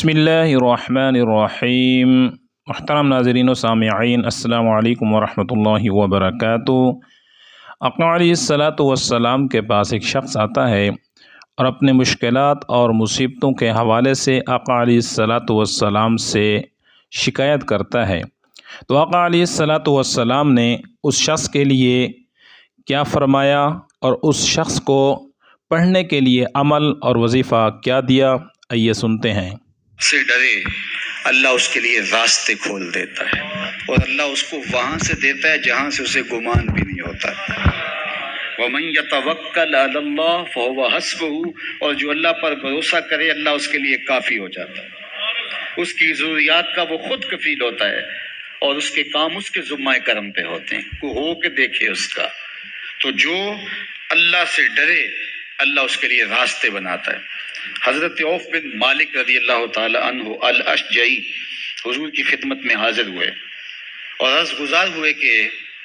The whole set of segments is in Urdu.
بسم اللہ الرحمن الرحیم۔ محترم ناظرین و سامعین، السلام علیکم ورحمۃ اللہ وبرکاتہ۔ اقدام علیہ الصلاۃ والسلام کے پاس ایک شخص آتا ہے اور اپنے مشکلات اور مصیبتوں کے حوالے سے آقا علیہ الصلاۃ والسلام سے شکایت کرتا ہے، تو آقا علیہ الصلاۃ والسلام نے اس شخص کے لیے کیا فرمایا اور اس شخص کو پڑھنے کے لیے عمل اور وظیفہ کیا دیا، آئیے سنتے ہیں۔ سے ڈرے، اللہ اس کے لیے راستے کھول دیتا ہے اور اللہ اس کو وہاں سے دیتا ہے جہاں سے اسے گمان بھی نہیں ہوتا۔ وَمَن يَتَوَكَّلْ عَلَى اللَّهِ فَهُوَ حَسْبُهُ، اور جو اللہ پر بھروسہ کرے اللہ اس کے لیے کافی ہو جاتا ہے، اس کی ضروریات کا وہ خود کفیل ہوتا ہے اور اس کے کام اس کے ذمہ کرم پہ ہوتے ہیں، کو ہو کے دیکھے اس کا۔ تو جو اللہ سے ڈرے اللہ اس کے لیے راستے بناتا ہے۔ حضرت عوف بن مالک رضی اللہ تعالی عنہ الاشجعی حضور کی خدمت میں حاضر ہوئے اور عرض گزار ہوئے کہ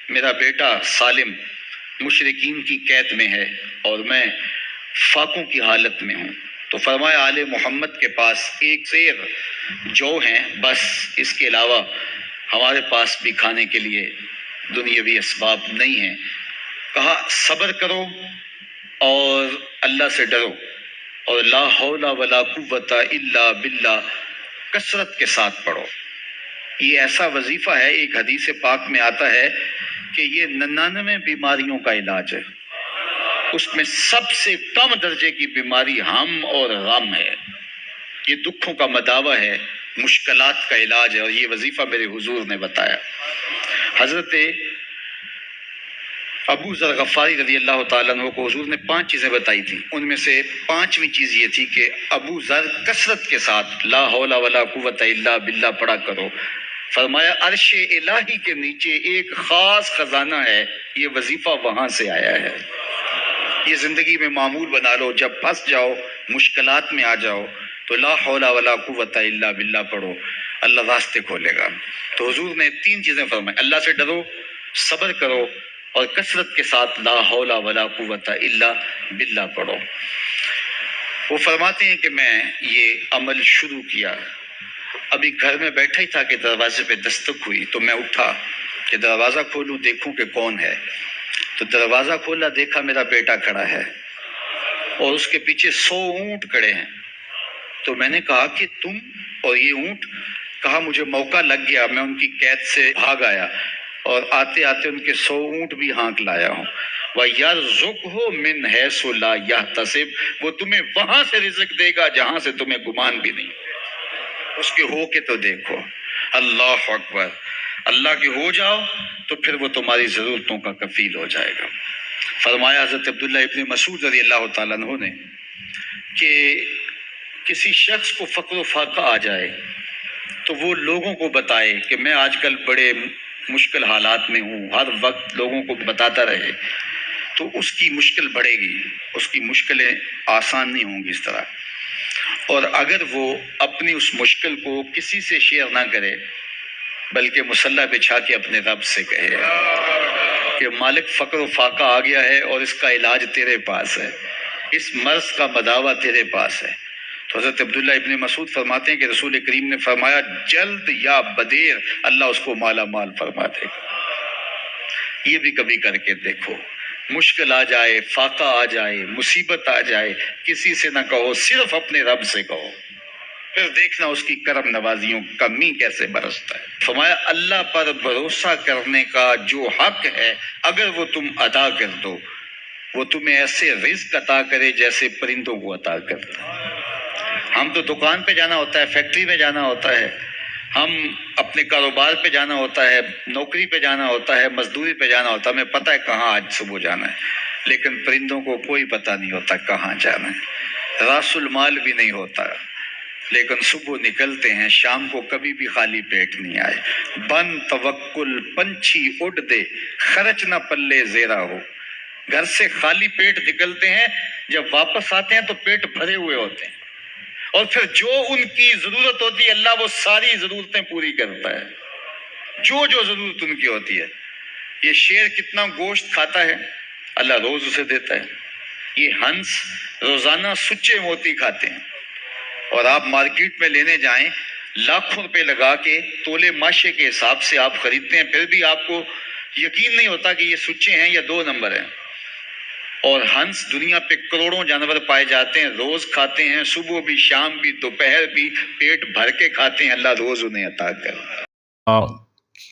میرا بیٹا سالم مشرکین کی قید میں ہے اور میں فاقوں کی حالت میں ہوں، تو فرمایا آل محمد کے پاس ایک سیر جو ہیں، بس اس کے علاوہ ہمارے پاس بھی کھانے کے لیے دنیاوی اسباب نہیں ہیں۔ کہا صبر کرو اور اللہ سے ڈرو اور لا حول ولا قوت الا باللہ کثرت کے ساتھ پڑھو۔ یہ ایسا وظیفہ ہے، ایک حدیث پاک میں آتا ہے کہ یہ 99 بیماریوں کا علاج ہے، اس میں سب سے کم درجے کی بیماری ہم اور غم ہے، یہ دکھوں کا مداوع ہے، مشکلات کا علاج ہے، اور یہ وظیفہ میرے حضور نے بتایا۔ حضرت ابو ذر غفاری رضی اللہ تعالیٰ عنہ کو حضور نے 5 چیزیں بتائی تھی، ان میں سے 5ویں چیز یہ تھی کہ ابو ذر کثرت کے ساتھ لا حول ولا قوت الا باللہ پڑھا کرو۔ فرمایا عرش الہی کے نیچے ایک خاص خزانہ ہے، یہ وظیفہ وہاں سے آیا ہے، یہ زندگی میں معمول بنا لو، جب پھنس جاؤ مشکلات میں آ جاؤ تو لا حول ولا قوت الا باللہ پڑھو، اللہ راستے کھولے گا۔ تو حضور نے 3 چیزیں فرمائی، اللہ سے ڈرو، صبر کرو اور کثرت کے ساتھ لا حول ولا قوت الا باللہ پڑھو۔ وہ فرماتے ہیں کہ میں یہ عمل شروع کیا، ابھی گھر میں بیٹھا ہی تھا کہ دروازے پہ دستک ہوئی، تو میں اٹھا کہ دروازہ کھولوں دیکھوں کہ کون ہے، تو دروازہ کھولا، دیکھا میرا بیٹا کھڑا ہے اور اس کے پیچھے 100 اونٹ کھڑے ہیں۔ تو میں نے کہا کہ تم اور یہ اونٹ؟ کہا مجھے موقع لگ گیا، میں ان کی قید سے بھاگ آیا اور آتے آتے ان کے 100 اونٹ بھی ہانک لایا ہوں۔ وَيَرْزُقْهُ مِنْ حَيْثُ لَا يَحْتَسِبُ، وہ تمہیں وہاں سے رزق دے گا جہاں سے تمہیں گمان بھی نہیں، اس کے ہو کے تو دیکھو۔ اللہ اکبر، اللہ کے ہو جاؤ تو پھر وہ تمہاری ضرورتوں کا کفیل ہو جائے گا۔ فرمایا حضرت عبداللہ ابن مسعود رضی اللہ تعالیٰ عنہ نے کہ کسی شخص کو فقر و فاقہ آ جائے تو وہ لوگوں کو بتائے کہ میں آج کل بڑے مشکل حالات میں ہوں، ہر وقت لوگوں کو بتاتا رہے تو اس کی مشکل بڑھے گی، اس کی مشکلیں آسان نہیں ہوں گی اس طرح۔ اور اگر وہ اپنی اس مشکل کو کسی سے شیئر نہ کرے بلکہ مصلی بچھا کے اپنے رب سے کہے کہ مالک فقر و فاقہ آ گیا ہے اور اس کا علاج تیرے پاس ہے، اس مرض کا مداوع تیرے پاس ہے۔ تو حضرت عبداللہ ابن مسعود فرماتے ہیں کہ رسول کریم نے فرمایا جلد یا بدیر اللہ اس کو مالا مال فرما دے گا۔ یہ بھی کبھی کر کے دیکھو، مشکل آ جائے، فاقہ آ جائے، مصیبت آ جائے، کسی سے نہ کہو، صرف اپنے رب سے کہو، پھر دیکھنا اس کی کرم نوازیوں کا می کیسے برستا ہے۔ فرمایا اللہ پر بھروسہ کرنے کا جو حق ہے اگر وہ تم ادا کر دو، وہ تمہیں ایسے رزق عطا کرے جیسے پرندوں کو عطا کرتا ہے۔ ہم تو دکان پہ جانا ہوتا ہے، فیکٹری میں جانا ہوتا ہے، ہم اپنے کاروبار پہ جانا ہوتا ہے، نوکری پہ جانا ہوتا ہے، مزدوری پہ جانا ہوتا ہے، ہمیں پتہ ہے کہاں آج صبح جانا ہے، لیکن پرندوں کو کوئی پتہ نہیں ہوتا کہاں جانا ہے، راس المال بھی نہیں ہوتا، لیکن صبح نکلتے ہیں، شام کو کبھی بھی خالی پیٹ نہیں آئے۔ بن توکل پنچھی اڑ دے، خرچ نہ پلے زیرا ہو، گھر سے خالی پیٹ نکلتے ہیں، جب واپس آتے ہیں تو پیٹ بھرے ہوئے ہوتے ہیں، اور پھر جو ان کی ضرورت ہوتی ہے اللہ وہ ساری ضرورتیں پوری کرتا ہے، جو ضرورت ان کی ہوتی ہے۔ یہ شیر کتنا گوشت کھاتا ہے اللہ روز اسے دیتا ہے، یہ ہنس روزانہ سچے موتی کھاتے ہیں اور آپ مارکیٹ میں لینے جائیں لاکھوں روپے لگا کے تولے ماشے کے حساب سے آپ خریدتے ہیں، پھر بھی آپ کو یقین نہیں ہوتا کہ یہ سچے ہیں یا 2 نمبر ہیں۔ اور ہنس دنیا پہ کروڑوں جانور پائے جاتے ہیں، روز کھاتے ہیں، صبح بھی، شام بھی، دوپہر بھی، پیٹ بھر کے کھاتے ہیں، اللہ روز انہیں عطا کرے۔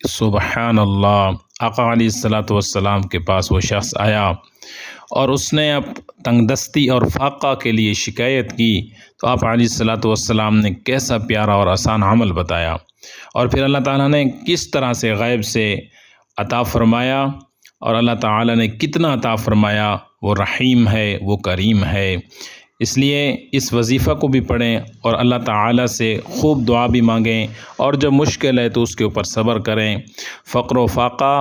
سبحان اللہ۔ آقا علیہ الصلاۃ والسلام کے پاس وہ شخص آیا اور اس نے اب تنگ دستی اور فاقہ کے لیے شکایت کی، تو آپ علیہ الصلاۃ والسلام نے کیسا پیارا اور آسان عمل بتایا، اور پھر اللہ تعالیٰ نے کس طرح سے غیب سے عطا فرمایا، اور اللہ تعالیٰ نے کتنا عطا فرمایا۔ وہ رحیم ہے، وہ کریم ہے۔ اس لیے اس وظیفہ کو بھی پڑھیں اور اللہ تعالیٰ سے خوب دعا بھی مانگیں، اور جب مشکل ہے تو اس کے اوپر صبر کریں۔ فقر و فاقہ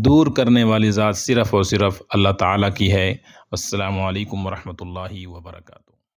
دور کرنے والی ذات صرف اور صرف اللہ تعالیٰ کی ہے۔ السلام علیکم ورحمۃ اللہ وبرکاتہ۔